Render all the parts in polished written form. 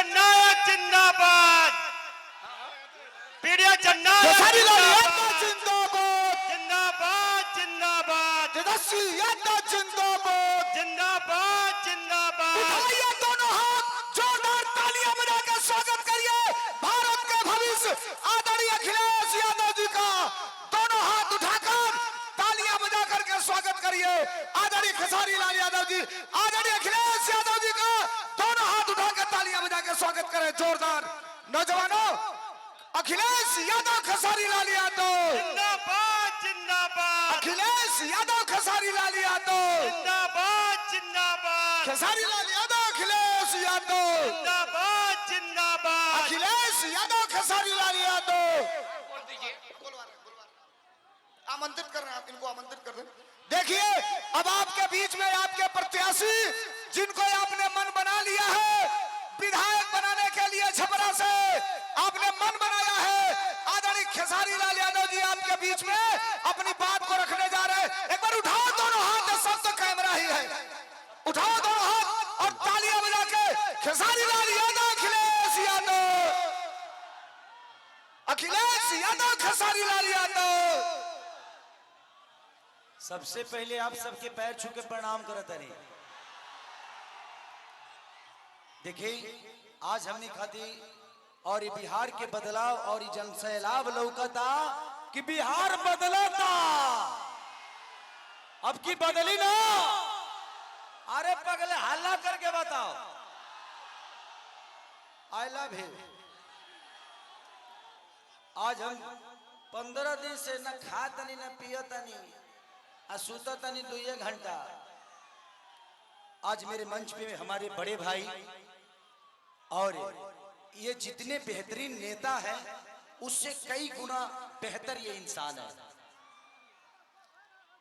जननायक जिंदाबाद, पीड़िया जननायक खेसारी लाल यादव जिंदाबाद, जिंदाबाद, जिंदाबाद, तेजस्वी यादव जिंदाबाद, जिंदाबाद, जिंदाबाद। उठाइए दोनों हाथ, जोरदार तालियां बजाकर स्वागत करिए भारत के भविष्य आदरणीय अखिलेश यादव जी का। दोनों हाथ उठाकर तालियां बजा करके स्वागत करिए आदरणीय खेसारी लाल यादव जी, आदरणीय अखिलेश यादव जी का। दोनों हाथ उठाकर तालियां बजाकर स्वागत करें जोरदार। नौजवानों, अखिलेश यादव खेसारी लाल यादव जिंदाबाद, जिंदाबाद, अखिलेश यादव खेसारी लाल यादव जिंदाबाद, जिंदाबाद, खेसारी लाल यादव अखिलेश यादव जिंदाबाद, जिंदाबाद। अखिलेश यादव खेसारी लाल यादव। आमंत्रित कर रहे हैं आप, इनको आमंत्रित कर दें। देखिए अब आपके बीच में आपके प्रत्याशी जिनको आपने मन बना लिया है विधायक बनाने के लिए छपरा से आपने मन बनाया है, आदरणीय खेसारी लाल यादव जी आपके बीच में अपनी बात को रखने जा रहे हैं। एक बार उठाओ दोनों हाथ, सब तो कैमरा ही है, उठाओ दोनों हाथ और तालियां बजा के खेसारी लाल यादव अखिलेश यादव, अखिलेश यादव खेसारी लाल यादव। सबसे पहले आप सबके पैर छू के प्रणाम करत हनी। देखिए आज हमने खाती और ये बिहार के बदलाव और ये जनसैलाब लौकता कि बिहार बदलता, अब की बदली ना। अरे पगले हल्ला करके बताओ आई लव यू। आज हम 15 दिन से न खातनी न पियतनी सुततनी 2 घंटा। आज मेरे मंच पे हमारे बड़े भाई और ये जितने बेहतरीन नेता हैं उससे कई गुना बेहतर ये इंसान है।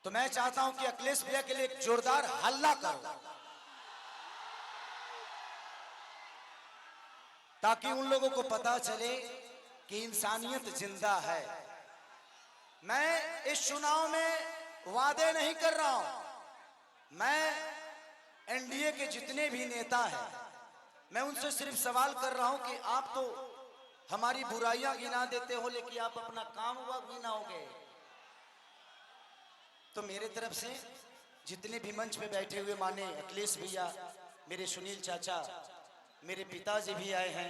तो मैं चाहता हूं कि अखिलेश भैया के लिए एक जोरदार हल्ला करो ताकि उन लोगों को पता चले कि इंसानियत जिंदा है। मैं इस चुनाव में वादे नहीं कर रहा हूं, मैं एनडीए के जितने भी नेता हैं मैं उनसे सिर्फ सवाल कर रहा हूं कि आप तो हमारी बुराइयां गिना देते हो लेकिन आप अपना काम हुआ गिनाओगे। तो मेरे तरफ से जितने भी मंच पे बैठे हुए माने अखिलेश भैया, मेरे सुनील चाचा, मेरे पिताजी भी आए हैं,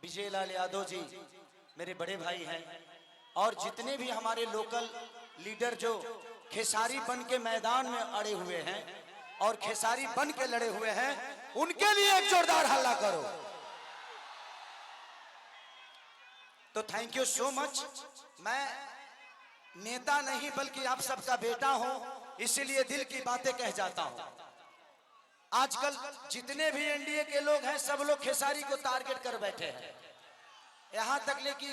विजय लाल यादव जी मेरे बड़े भाई हैं, और जितने भी हमारे लोकल लीडर जो खेसारी बन के मैदान में अड़े हुए हैं और खेसारी बन के लड़े हुए हैं, उनके लिए एक जोरदार हल्ला करो। तो थैंक यू सो मच। मैं नेता नहीं बल्कि आप सबका बेटा हूं, इसीलिए दिल की बातें कह जाता हूं। आजकल जितने भी एनडीए के लोग हैं सब लोग खेसारी को टारगेट कर बैठे हैं, यहां तक ले कि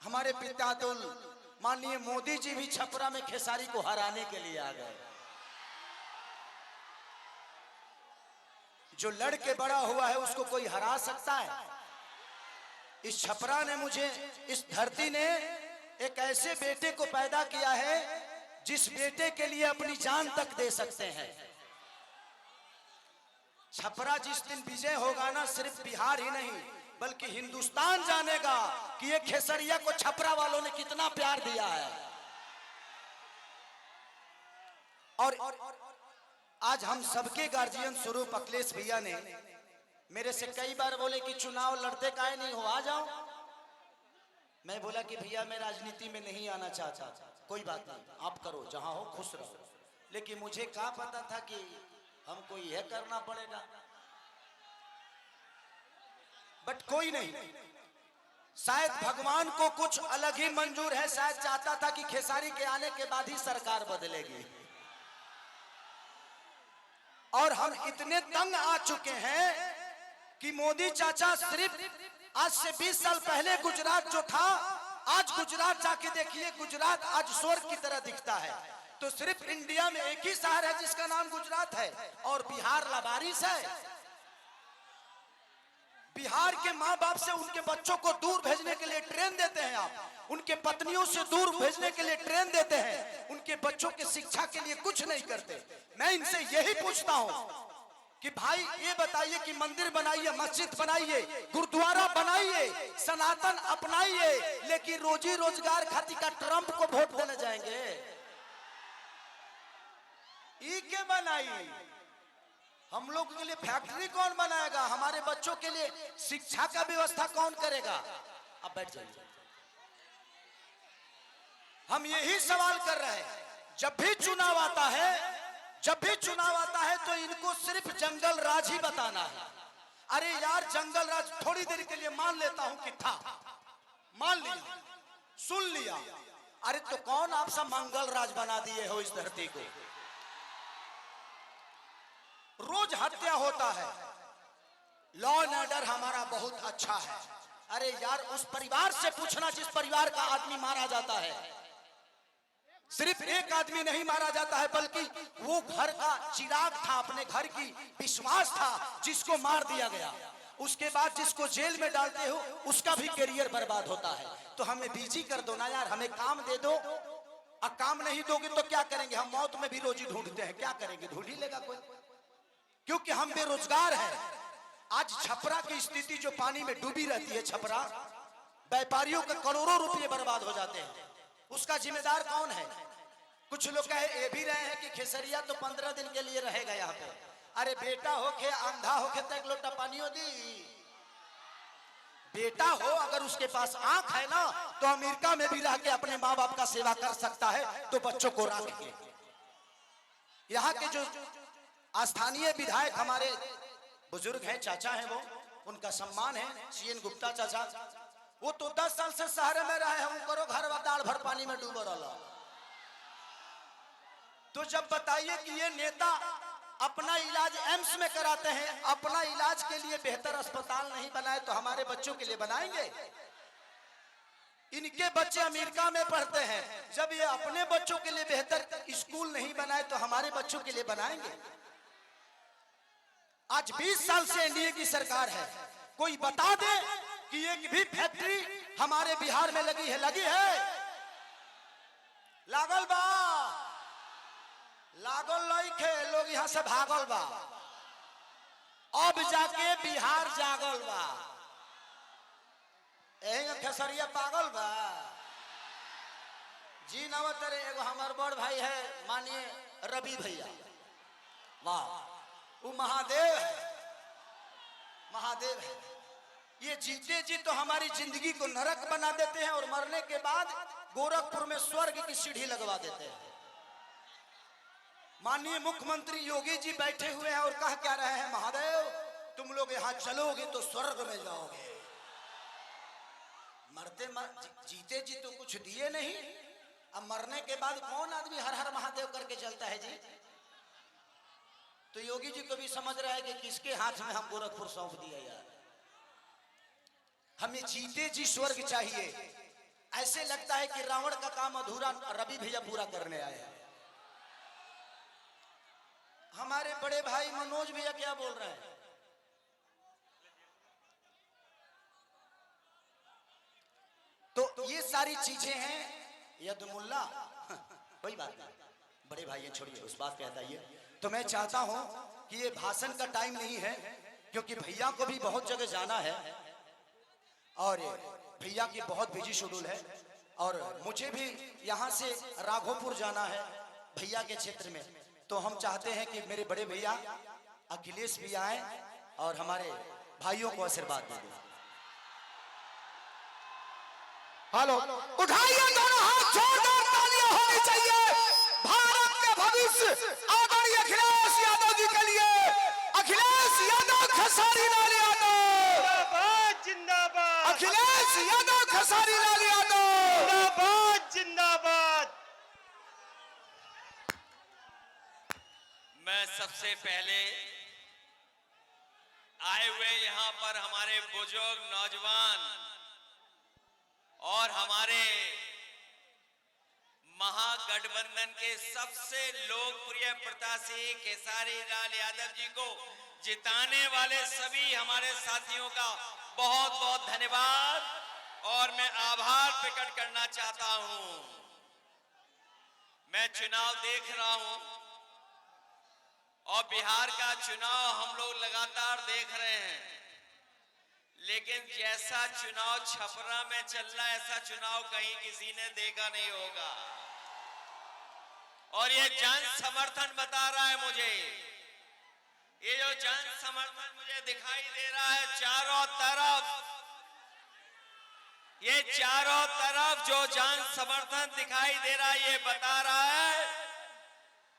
हमारे पितातुल माननीय मोदी जी भी छपरा में खेसारी को हराने के लिए आ गए। जो लड़के बड़ा हुआ है उसको कोई हरा सकता है? इस छपरा ने मुझे, इस धरती ने एक ऐसे बेटे को पैदा किया है जिस बेटे के लिए अपनी जान तक दे सकते हैं। छपरा जिस दिन विजय होगा ना, सिर्फ बिहार ही नहीं बल्कि हिंदुस्तान जानेगा कि ये खेसरिया को छपरा वालों ने कितना प्यार दिया है। और आज हम सबके गार्जियन स्वरूप अखिलेश भैया ने मेरे से कई बार बोले कि चुनाव लड़ते काहे नहीं हो, आ जाओ। मैं बोला कि भैया मैं राजनीति में नहीं आना चाहता, कोई बात नहीं, आप करो, जहां हो खुश रहो। लेकिन मुझे क्या पता था कि हमको यह करना पड़ेगा। बट कोई नहीं, शायद भगवान को कुछ अलग ही मंजूर है, शायद चाहता था कि खेसारी के आने के बाद ही सरकार बदलेगी। और हम इतने तंग आ चुके हैं कि मोदी चाचा सिर्फ आज से 20 साल पहले गुजरात जो था, आज गुजरात जाके देखिए, गुजरात आज स्वर्ग की तरह दिखता है। तो सिर्फ इंडिया में एक ही शहर है जिसका नाम गुजरात है, और बिहार लावारिस है। बिहार के माँ बाप से उनके बच्चों को दूर भेजने के लिए ट्रेन देते हैं आप, उनके पत्नियों से दूर भेजने के लिए ट्रेन देते हैं, उनके बच्चों के शिक्षा के लिए कुछ नहीं करते। मैं इनसे यही पूछता हूं कि भाई ये बताइए कि मंदिर बनाइए, मस्जिद बनाइए, गुरुद्वारा बनाइए, सनातन अपनाइए, लेकिन रोजी रोजगार खातिर का ट्रंप को वोट देने जाएंगे? ई के बनाई? हम लोग के लिए फैक्ट्री कौन बनाएगा? हमारे बच्चों के लिए शिक्षा का व्यवस्था कौन करेगा? अब बैठ जाइए। हम यही सवाल कर रहे हैं। जब भी चुनाव आता है, जब भी चुनाव आता है तो इनको सिर्फ जंगल राज ही बताना है। अरे यार, जंगल राज थोड़ी देर के लिए मान लेता हूं कि था, मान लिया, सुन लिया। अरे तो कौन आप सब मंगल राज बना दिए हो इस धरती को? रोज हत्या होता है, लॉ एंड ऑर्डर हमारा बहुत अच्छा है। अरे यार, उस परिवार से पूछना जिस परिवार का आदमी मारा जाता है। सिर्फ एक आदमी नहीं मारा जाता है, बल्कि वो घर का चिराग था, अपने घर की विश्वास था, जिसको मार दिया गया। उसके बाद जिसको जेल में डालते हो उसका भी करियर बर्बाद होता है। तो हमें बिजी कर दो ना यार, हमें काम दे दो। और काम नहीं दोगे तो क्या करेंगे? हम मौत में भी रोजी ढूंढते हैं, क्या करेंगे? ढूंढ ही लेगा कोई, क्योंकि हम बेरोजगार हैं। आज छपरा की स्थिति जो पानी में डूबी रहती है, छपरा व्यापारियों के करोड़ों रुपए बर्बाद हो जाते हैं। उसका जिम्मेदार कौन है? कुछ लोग कहे ये भी रहे हैं कि खेसरिया तो 15 दिन के लिए रहेगा यहाँ पे। अरे बेटा होके अंधा होके तो एक लोटा पानियों दी। बेटा हो अगर उसके पास आंख है ना, तो अमेरिका में भी रह के अपने माँ बाप का सेवा कर सकता है, तो बच्चों को रख के। यहाँ के जो स्थानीय विधायक हमारे बुजुर्ग हैं, चाचा हैं, वो उनका सम्मान है, सीएन गुप्ता चाचा। वो तो 10 साल से शहर में रहे हैं, करो घर दाल भर पानी में डूबो रहा। तो जब बताइए कि ये नेता अपना इलाज एम्स में कराते हैं, अपना इलाज के लिए बेहतर अस्पताल नहीं बनाए तो हमारे बच्चों के लिए बनाएंगे? इनके बच्चे अमेरिका में पढ़ते हैं, जब ये अपने बच्चों के लिए बेहतर स्कूल नहीं बनाए तो हमारे बच्चों के लिए बनाएंगे? आज 20 साल से एनडीए की सरकार है, कोई बता दे कि एक भी फैक्ट्री हमारे बिहार में लगी है? लगी है? लागल बा, लागल लइखे, लोग यहां से भागल बा। अब जाके बिहार जागल बा। खेसरिया पागल बा जी। नवतरे एगो हमार बड़ भाई है, मानिए रवि भैया, वाह, वो महादेव है, महादेव है। ये जीते जी तो हमारी जिंदगी को नरक बना देते हैं, और मरने के बाद गोरखपुर में स्वर्ग की सीढ़ी लगवा देते हैं। माननीय मुख्यमंत्री योगी जी बैठे हुए हैं और कह क्या रहे हैं, महादेव तुम लोग यहाँ चलोगे तो स्वर्ग में जाओगे। जीते जी तो कुछ दिए नहीं, अब मरने के बाद कौन आदमी हर हर महादेव करके चलता है जी? तो योगी जी को भी समझ रहा है कि किसके हाथ में हम गोरखपुर सौंप दिया यार। हमें जीते जी स्वर्ग चाहिए। ऐसे लगता है कि रावण का काम अधूरा रवि भैया पूरा करने आए हैं। हमारे बड़े भाई मनोज भैया क्या बोल रहे हैं? तो ये सारी चीजें हैं। यदमुल्ला कोई बात नहीं, बड़े भाई छोड़िए, उस बात पे बताइए। तो मैं चाहता हूं कि ये भाषण का टाइम नहीं है, क्योंकि भैया को भी बहुत जगह जाना है और भैया की बहुत बिजी शेड्यूल है, और मुझे भी यहाँ से राघोपुर जाना है भैया के क्षेत्र में। तो हम चाहते हैं कि मेरे बड़े भैया अखिलेश भी आए और हमारे भाइयों को आशीर्वाद दे दें। हेलो, उठाइए दोनों हाथ, जोरदार तालियां होनी चाहिए भारत के भविष्य आदरणीय अखिलेश यादव जी के लिए। अखिलेश यादव, खेसारी लाल यादव जिंदाबाद, जिंदाबाद, अखिलेश यादव, खेसारी लाल यादव जिंदाबाद, जिंदाबाद। मैं सबसे पहले आए हुए यहाँ पर हमारे बुजुर्ग, नौजवान और हमारे महागठबंधन के सबसे लोकप्रिय प्रत्याशी खेसारी लाल यादव जी को जिताने वाले सभी हमारे साथियों का बहुत बहुत धन्यवाद और मैं आभार प्रकट करना चाहता हूं। मैं चुनाव देख रहा हूं और बिहार का चुनाव हम लोग लगातार देख रहे हैं, लेकिन जैसा चुनाव छपरा में चल रहा है ऐसा चुनाव कहीं किसी ने देखा नहीं होगा। और ये जन समर्थन बता रहा है मुझे, ये जो जन समर्थन मुझे दिखाई दे रहा है चारों तरफ, ये चारों तरफ जो जन समर्थन दिखाई दे रहा है, ये बता रहा है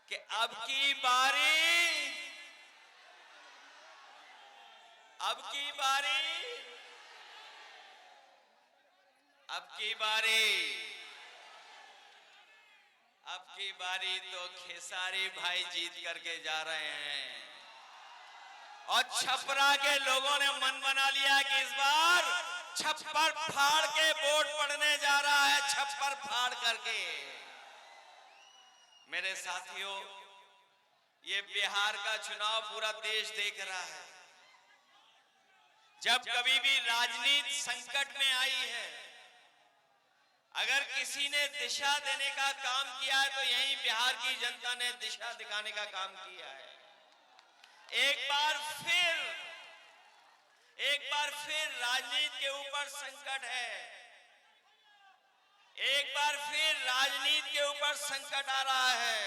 कि अब की बारी, अब की बारी, अब की बारी, अब की बारी तो खेसारी भाई जीत करके जा रहे हैं। और छपरा के लोगों ने मन बना लिया कि इस बार छप्पर फाड़ के वोट पड़ने जा रहा है, छप्पर फाड़ करके। मेरे साथियों, ये बिहार का चुनाव पूरा देश देख रहा है। जब कभी भी राजनीति संकट में आई है, अगर किसी ने दिशा देने का काम किया है तो यही बिहार की जनता ने दिशा दिखाने का काम किया है। एक बार फिर राजनीति के ऊपर संकट है, एक बार फिर राजनीति के ऊपर संकट आ रहा है।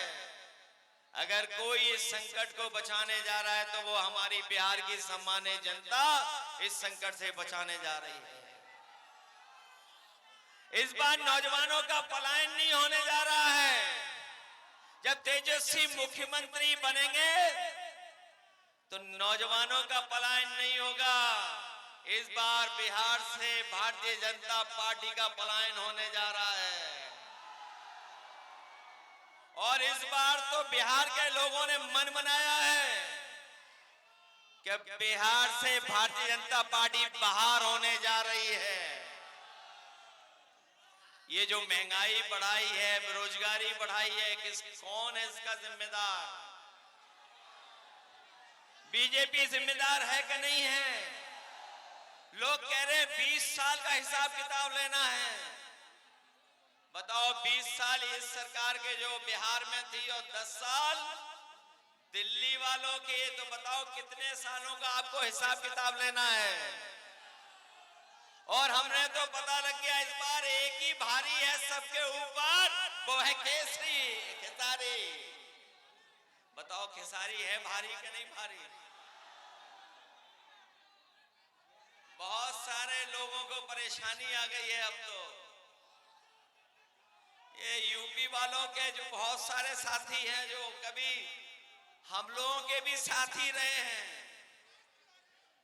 अगर कोई इस संकट को बचाने जा रहा है तो वो हमारी बिहार की सम्मानित जनता इस संकट से बचाने जा रही है। इस बार नौजवानों का पलायन नहीं होने जा रहा है। जब तेजस्वी मुख्यमंत्री बनेंगे तो नौजवानों का पलायन नहीं होगा। इस बार बिहार से भारतीय जनता पार्टी का पलायन होने जा रहा है। और इस बार तो बिहार के लोगों ने मन बनाया है कि बिहार से भारतीय जनता पार्टी बाहर होने जा रही है। ये जो महंगाई बढ़ाई है, बेरोजगारी बढ़ाई है, कौन है इसका जिम्मेदार? बीजेपी जिम्मेदार है कि नहीं है? लोग कह रहे हैं 20 साल का हिसाब किताब लेना है। बताओ 20 साल इस सरकार के जो बिहार में थी और 10 साल दिल्ली वालों के, तो बताओ कितने सालों का आपको हिसाब किताब लेना है। और हमने तो पता लग गया इस बार एक ही भारी है सबके ऊपर, वो है केसरी खेसारी। बताओ खेसारी है भारी कि नहीं भारी? बहुत सारे लोगों को परेशानी आ गई है अब तो। ये यूपी वालों के जो बहुत सारे साथी हैं जो कभी हम लोगों के भी साथी रहे हैं,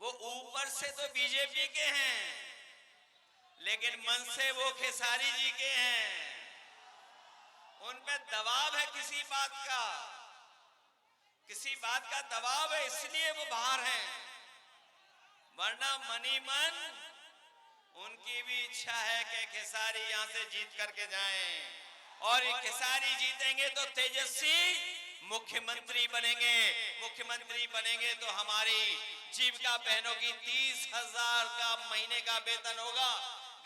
वो ऊपर से तो बीजेपी के हैं लेकिन मन से वो खेसारी जी के हैं। उन पे दबाव है किसी बात का दबाव है, इसलिए वो बाहर हैं। वरना मनी मन उनकी भी इच्छा है कि खेसारी यहां से जीत करके जाएं। और ये खेसारी जीतेंगे तो तेजस्वी मुख्यमंत्री बनेंगे। मुख्यमंत्री बनेंगे तो हमारी जीविका बहनों की 30,000 का महीने का वेतन होगा।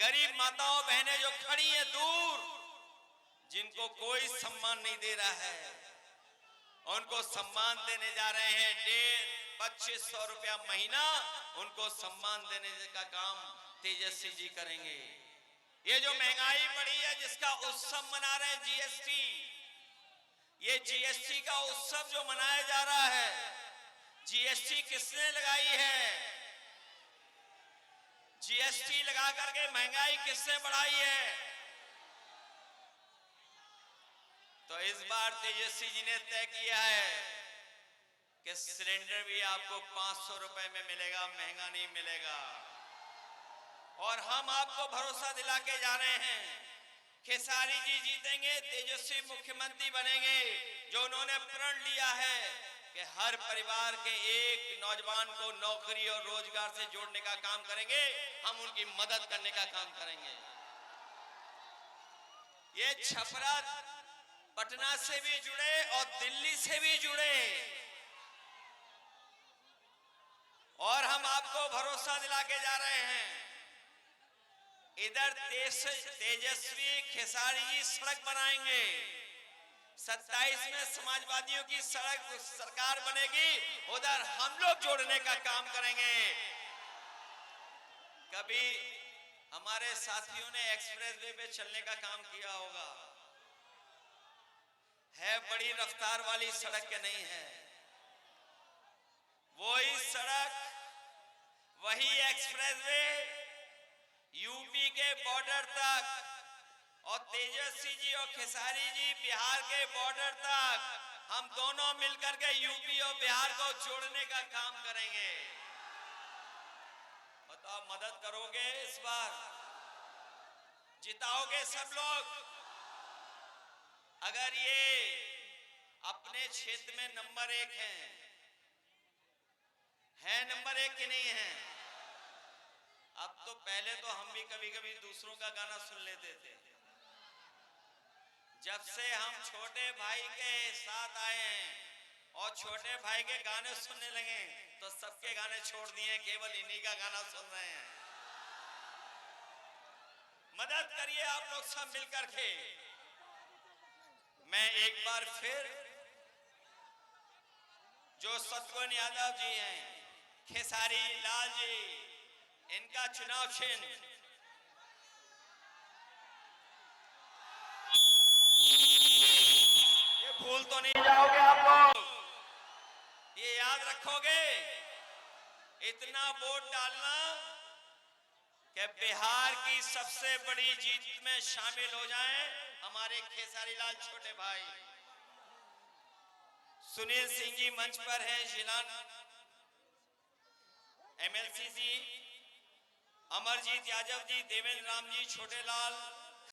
गरीब माताओं बहनें जो खड़ी हैं दूर, जिनको कोई सम्मान नहीं दे रहा है, उनको सम्मान देने जा रहे हैं। 2500 रुपया महीना उनको सम्मान देने का काम तेजस्वी जी करेंगे। ये जो महंगाई बढ़ी है जिसका उत्सव मना रहे हैं जीएसटी, ये जीएसटी का उत्सव जो मनाया जा रहा है, जीएसटी किसने लगाई है? जीएसटी लगा करके महंगाई किसने बढ़ाई है? तो इस बार तेजस्वी जी ने तय किया है कि सिलेंडर भी आपको 500 रुपए में मिलेगा, महंगा नहीं मिलेगा। और हम आपको भरोसा दिला के जा रहे हैं, खेसारी जी जीतेंगे, तेजस्वी मुख्यमंत्री बनेंगे। जो उन्होंने प्रण लिया है कि हर परिवार के एक नौजवान को नौकरी और रोजगार से जोड़ने का काम करेंगे, हम उनकी मदद करने का काम करेंगे। ये छपरा पटना से भी जुड़े और दिल्ली से भी जुड़े, और हम आपको भरोसा दिला के जा रहे हैं। इधर तेजस्वी खेसारी जी सड़क बनाएंगे, 27 में समाजवादियों की सड़क सरकार बनेगी, उधर हम लोग जोड़ने का काम करेंगे। कभी हमारे साथियों ने एक्सप्रेसवे पे चलने का काम किया होगा, है बड़ी रफ्तार वाली सड़क के नहीं है, वही सड़क, वही एक्सप्रेसवे यूपी के बॉर्डर तक, और तेजस्वी जी और खेसारी जी बिहार के बॉर्डर तक, हम दोनों मिलकर के यूपी और बिहार को जोड़ने का काम करेंगे। बताओ, मदद करोगे? इस बार जिताओगे सब लोग? अगर ये अपने क्षेत्र में नंबर 1 है नंबर 1 की नहीं है? अब तो पहले तो हम भी कभी कभी दूसरों का गाना सुन लेते थे। जब से हम छोटे भाई के साथ आए हैं और छोटे भाई के गाने सुनने लगे, तो सबके गाने छोड़ दिए, केवल इन्हीं का गाना सुन रहे हैं। मदद करिए आप लोग सब मिलकर के। मैं एक बार फिर जो शत्रुघ्न यादव जी हैं, खेसारी लाल जी, इनका चुनाव चिन्ह ये भूल तो नहीं जाओगे आप लोग, ये याद रखोगे। इतना वोट डालना कि बिहार की सबसे बड़ी जीत में शामिल हो जाएं हमारे खेसारी लाल छोटे भाई। सुनील सिंह जी मंच पर हैं, जिला MLC जी, अमरजीत यादव जी, देवेंद्र राम जी, छोटे लाल,